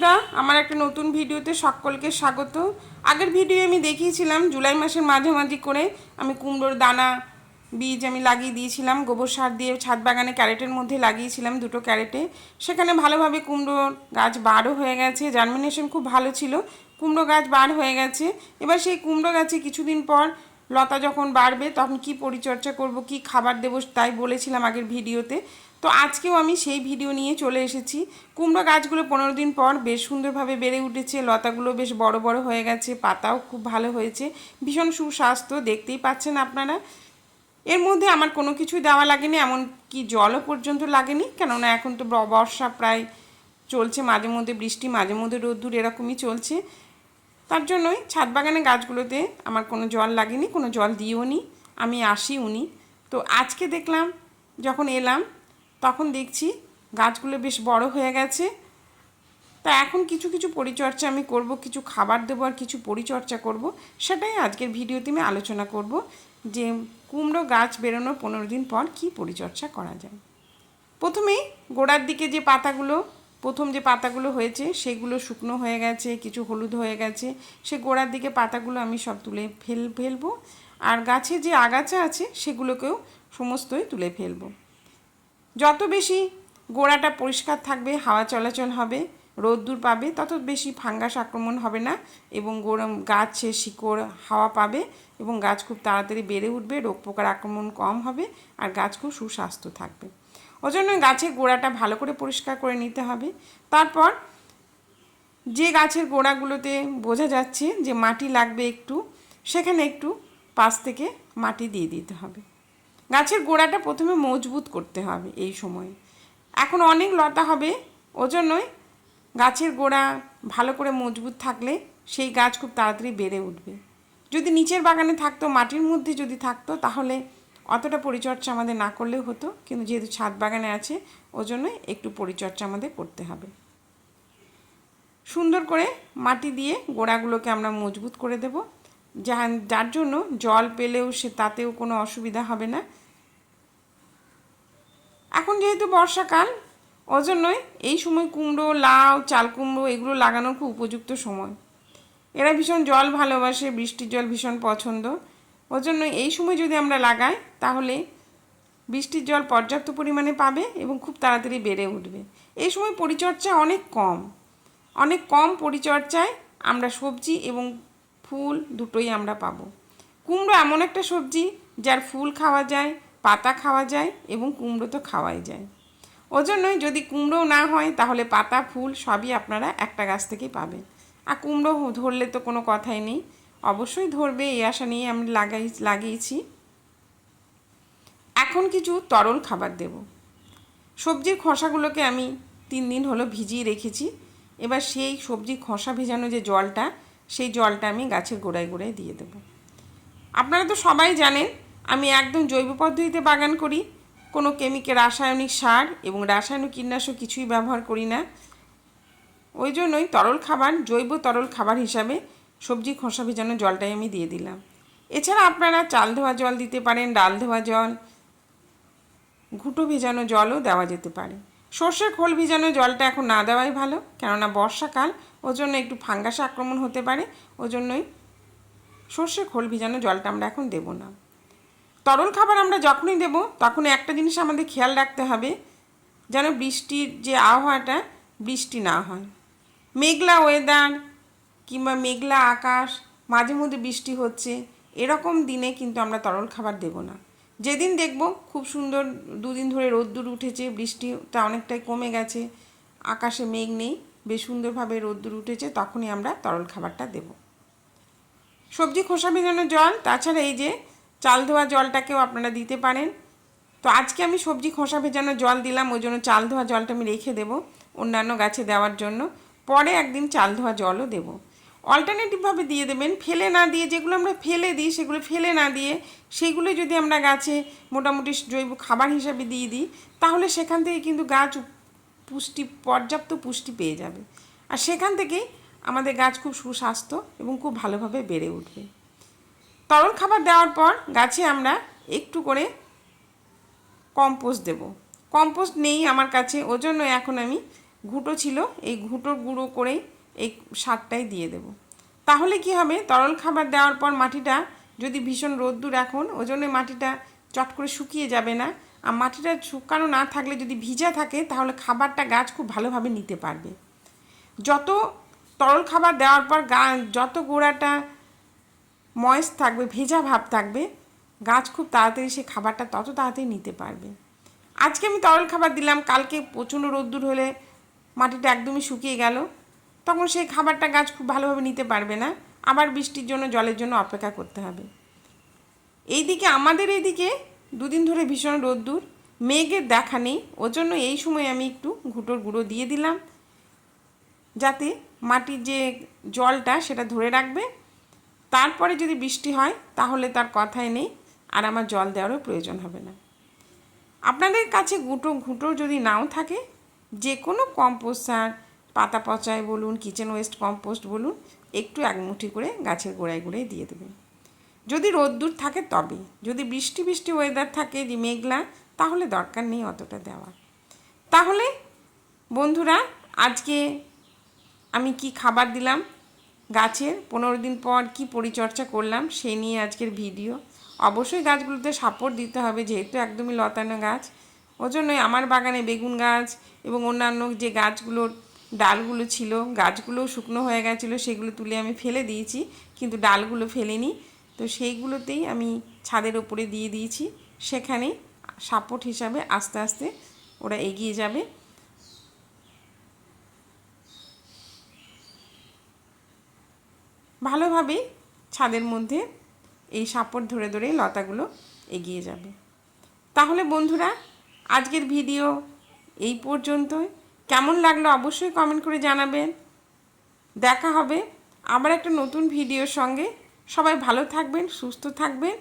বন্ধুরা, আমার একটা নতুন ভিডিওতে সকলকে স্বাগত। আগের ভিডিও আমি দেখিয়েছিলাম জুলাই মাসের মাঝামাঝি করে আমি কুমড়োর দানা বীজ আমি লাগিয়ে দিয়েছিলাম, গোবর সার দিয়ে ছাদ বাগানে ক্যারেটের মধ্যে লাগিয়েছিলাম, দুটো ক্যারেটে। সেখানে ভালোভাবে কুমড়োর গাছ বাড়ও হয়ে গেছে, জার্মিনেশন খুব ভালো ছিল, কুমড়ো গাছ বার হয়ে গেছে। এবার সেই কুমড়ো গাছে কিছুদিন পর লতা যখন বাড়বে তখন কি পরিচর্যা করব, কি খাবার দেবো তাই বলেছিলাম আগের ভিডিওতে। তো আজকেও আমি সেই ভিডিও নিয়ে চলে এসেছি। কুমড়ো গাছগুলো 15 দিন পর বেশ সুন্দরভাবে বেড়ে উঠেছে, লতাগুলো বেশ বড় বড় হয়ে গেছে, পাতাও খুব ভালো হয়েছে, ভীষণ সুস্বাস্থ্য, দেখতেই পাচ্ছেন আপনারা। এর মধ্যে আমার কোনো কিছুই দেওয়া লাগেনি, এমন কি জলও পর্যন্ত লাগেনি, কেননা এখন তো বর্ষা প্রায় চলছে, মাঝে মধ্যে বৃষ্টি মাঝে মধ্যে রোদ্দুর এরকমই চলছে। তার জন্যই ছাদ বাগানে গাছগুলোতে আমার কোনো জল লাগেনি, কোনো জল দিও নি, আমি আসিও নি। তো আজকে দেখলাম, যখন এলাম তখন দেখছি গাছগুলো বেশ বড় হয়ে গেছে। তা এখন কিছু কিছু পরিচর্যা আমি করব, কিছু খাবার দেবো আর কিছু পরিচর্যা করব, সেটাই আজকের ভিডিওতে আমি আলোচনা করব যে কুমড়ো গাছ বেরোনোর 15 দিন পর কি পরিচর্যা করা যায়। প্রথমেই গোড়ার দিকে যে পাতাগুলো, প্রথম যে পাতাগুলো হয়েছে সেগুলো শুকনো হয়ে গেছে, কিছু হলুদ হয়ে গেছে, সে গোড়ার দিকে পাতাগুলো আমি সব তুলে ফেলবো। আর গাছে যে আগাছা আছে সেগুলোকেও সমস্তই তুলে ফেলবো। যত বেশি গোড়াটা পরিষ্কার থাকবে, হাওয়া চলাচল হবে, রোদ্দুর পাবে, তত বেশি ফাঙ্গাস আক্রমণ হবে না এবং গাছে শিকড় হাওয়া পাবে এবং গাছ খুব তাড়াতাড়ি বেড়ে উঠবে, রোগ পোকার আক্রমণ কম হবে আর গাছ খুব সুস্বাস্থ্য থাকবে। ওই জন্য গাছের গোড়াটা ভালো করে পরিষ্কার করে নিতে হবে। তারপর যে গাছের গোড়াগুলোতে বোঝা যাচ্ছে যে মাটি লাগবে একটু, সেখানে একটু পাশ থেকে মাটি দিয়ে দিতে হবে। গাছের গোড়াটা প্রথমে মজবুত করতে হবে এই সময়ে, এখন অনেক লতা হবে, ওজন্যই গাছের গোড়া ভালো করে মজবুত থাকলে সেই গাছ খুব তাড়াতাড়ি বেড়ে উঠবে। যদি নিচের বাগানে থাকতো, মাটির মধ্যে যদি থাকতো, তাহলে অতটা পরিচর্যা আমাদের না করলেও হতো, কিন্তু যেহেতু ছাদ বাগানে আছে ওজন্যই একটু পরিচর্যা আমাদের করতে হবে। সুন্দর করে মাটি দিয়ে গোড়াগুলোকে আমরা মজবুত করে দেব, যার জন্য জল পেলেও তাতেও কোনো অসুবিধা হবে না। এখন যেহেতু বর্ষাকাল, ওজন্যই এই সময় কুমড়ো, লাউ, চাল কুমড়ো এগুলো লাগানোর খুব উপযুক্ত সময়। এরা ভীষণ জল ভালোবাসে, বৃষ্টির জল ভীষণ পছন্দ, ওজন্য এই সময় যদি আমরা লাগাই তাহলে বৃষ্টির জল পর্যাপ্ত পরিমাণে পাবে এবং খুব তাড়াতাড়ি বেড়ে উঠবে। এই সময় পরিচর্যা অনেক কম পরিচর্যায় আমরা সবজি এবং ফুল দুটোই আমরা পাবো। কুমড়ো এমন একটা সবজি যার ফুল খাওয়া যায়, পাতা খাওয়া যায় এবং কুমড়ো তো খাওয়াই যায়। ওজন্যই যদি কুমড়ো না হয় তাহলে পাতা ফুল সবই আপনারা একটা গাছ থেকেই পাবেন। আর কুমড়ো ধরলে তো কোনো কথাই নেই, অবশ্যই ধরবে এই আশা নিয়ে আমি লাগিয়েছি। এখন কিছু তরল খাবার দেব। সবজির খোসাগুলোকে আমি 3 দিন হলো ভিজিয়ে রেখেছি। এবার সেই সবজির খোসা ভেজানো যে জলটা, সেই জলটা আমি গাছের গোড়ায় গোড়ায় দিয়ে দেব। আপনারা তো সবাই জানেন আমি একদম জৈব পদ্ধতিতে বাগান করি, কোনো রাসায়নিক সার এবং রাসায়নিক কীটনাশক কিছুই ব্যবহার করি না। ওই জন্যই জৈব তরল খাবার হিসাবে সবজি খোসা ভেজানো জলটাই আমি দিয়ে দিলাম। এছাড়া আপনারা চাল ধোয়া জল দিতে পারেন, ডাল ধোয়া জল, ঘুঁটো ভেজানো জলও দেওয়া যেতে পারে। সর্ষের খোল ভেজানো জলটা এখন না দেওয়াই ভালো, কেননা বর্ষাকাল, ওই জন্য একটু ফাঙ্গাস আক্রমণ হতে পারে, ওই জন্যই সর্ষের খোল ভেজানো জলটা আমরা এখন দেব না। তরল খাবার আমরা যখনই দেব তখনই একটা জিনিস আমাদের খেয়াল রাখতে হবে, যেন বৃষ্টির যে আবহাওয়াটা, বৃষ্টি না হয়। মেঘলা ওয়েদার কিংবা মেঘলা আকাশ, মাঝে মধ্যে বৃষ্টি হচ্ছে, এরকম দিনে কিন্তু আমরা তরল খাবার দেব না। যেদিন দেখব খুব সুন্দর 2 দিন ধরে রোদ্দুর উঠেছে, বৃষ্টিটা অনেকটাই কমে গেছে, আকাশে মেঘ নেই, বেশ সুন্দরভাবে রোদ্দুর উঠেছে, তখনই আমরা তরল খাবারটা দেব। সবজি খোসা ভেজানো জল, তাছাড়া এই যে চাল ধোয়া জলটাকেও আপনারা দিতে পারেন। তো আজকে আমি সবজি খোসা ভেজানো জল দিলাম, ওই জন্য চাল ধোয়া জলটা আমি রেখে দেবো অন্যান্য গাছে দেওয়ার জন্য, পরে একদিন চাল ধোয়া জলও দেবো। অল্টারনেটিভভাবে দিয়ে দেবেন, ফেলে না দিয়ে, যেগুলো আমরা ফেলে দিই সেগুলো ফেলে না দিয়ে সেইগুলো যদি আমরা গাছে মোটামুটি জৈব খাবার হিসাবে দিয়ে দিই, তাহলে সেখান থেকে কিন্তু গাছ পর্যাপ্ত পুষ্টি পেয়ে যাবে, আর সেখান থেকেই আমাদের গাছ খুব সুস্বাস্থ্য এবং খুব ভালোভাবে বেড়ে উঠবে। তরল খাবার দেওয়ার পর গাছে আমরা একটু করে কম্পোস্ট দেব। কম্পোস্ট নেই আমার কাছে, ওজন্য এখন আমি ঘুঁটো ছিল, এই ঘুঁটোর গুঁড়ো করেই এই সারটাই দিয়ে দেব। তাহলে কি হবে, তরল খাবার দেওয়ার পর মাটিটা যদি ভীষণ রোদ্দুর এখন, ওই জন্য মাটিটা চট করে শুকিয়ে যাবে না। আর মাটিটা শুকানো না থাকলে যদি ভিজা থাকে তাহলে খাবারটা গাছ খুব ভালোভাবে নিতে পারবে। যত তরল খাবার দেওয়ার পর যত গোড়াটা ময়েস্ট থাকবে, ভেজা ভাব থাকবে, গাছ খুব তাড়াতাড়ি সে খাবারটা তত তাড়াতাড়ি নিতে পারবে। আজকে আমি তরল খাবার দিলাম, কালকে প্রচণ্ড রোদ্দুর হলে মাটিটা একদমই শুকিয়ে গেল, তখন সেই খাবারটা গাছ খুব ভালোভাবে নিতে পারবে না, আবার বৃষ্টির জন্য জলের জন্য অপেক্ষা করতে হবে। এইদিকে আমাদের এইদিকে দুদিন ধরে ভীষণ রোদ্দুর, মেঘের দেখা নেই, ওর জন্য এই সময় আমি একটু ঘুঁটোর গুঁড়ো দিয়ে দিলাম, যাতে মাটির যে জলটা সেটা ধরে রাখবে। তারপরে যদি বৃষ্টি হয় তাহলে তার কথাই নেই, আর আমার জল দেওয়ারও প্রয়োজন হবে না। আপনাদের কাছে ঘুঁটো যদি নাও থাকে, যে কোনো কম্পোস্ট সার, পাতা পচায় বলুন, কিচেন ওয়েস্ট কম্পোস্ট বলুন, একটু এক মুঠি করে গাছের গোড়ায় গোড়ায় দিয়ে দেবেন। যদি রোদ্দুর থাকে তবে, যদি বৃষ্টি ওয়েদার থাকে, যে মেঘলা, তাহলে দরকার নেই অতটা দেওয়ার। তাহলে বন্ধুরা, আজকে আমি কি খাবার দিলাম গাছের, 15 দিন পর কি পরিচর্যা করলাম সেই নিয়ে আজকের ভিডিও। অবশ্যই গাছগুলোতে সাপোর্ট দিতে হবে, যেহেতু একদমই লতানো গাছ। ওই জন্যই আমার বাগানে বেগুন গাছ এবং অন্যান্য যে গাছগুলোর ডালগুলো ছিল, গাছগুলোও শুকনো হয়ে গেছিলো, সেগুলো তুলে আমি ফেলে দিয়েছি, কিন্তু ডালগুলো ফেলিনি। তো সেইগুলোতেই আমি ছাদের ওপরে দিয়ে দিয়েছি, সেখানেই সাপোর্ট হিসাবে আস্তে আস্তে ওরা এগিয়ে যাবে। ভালোভাবেই ছাদের মধ্যে এই সাপোর্ট ধরে ধরে লতাগুলো এগিয়ে যাবে। তাহলে বন্ধুরা, আজকের ভিডিও এই পর্যন্তই। কেমন লাগলো অবশ্যই কমেন্ট করে জানাবেন। দেখা হবে আবার একটা নতুন ভিডিওর সঙ্গে। সবাই ভালো থাকবেন, সুস্থ থাকবেন।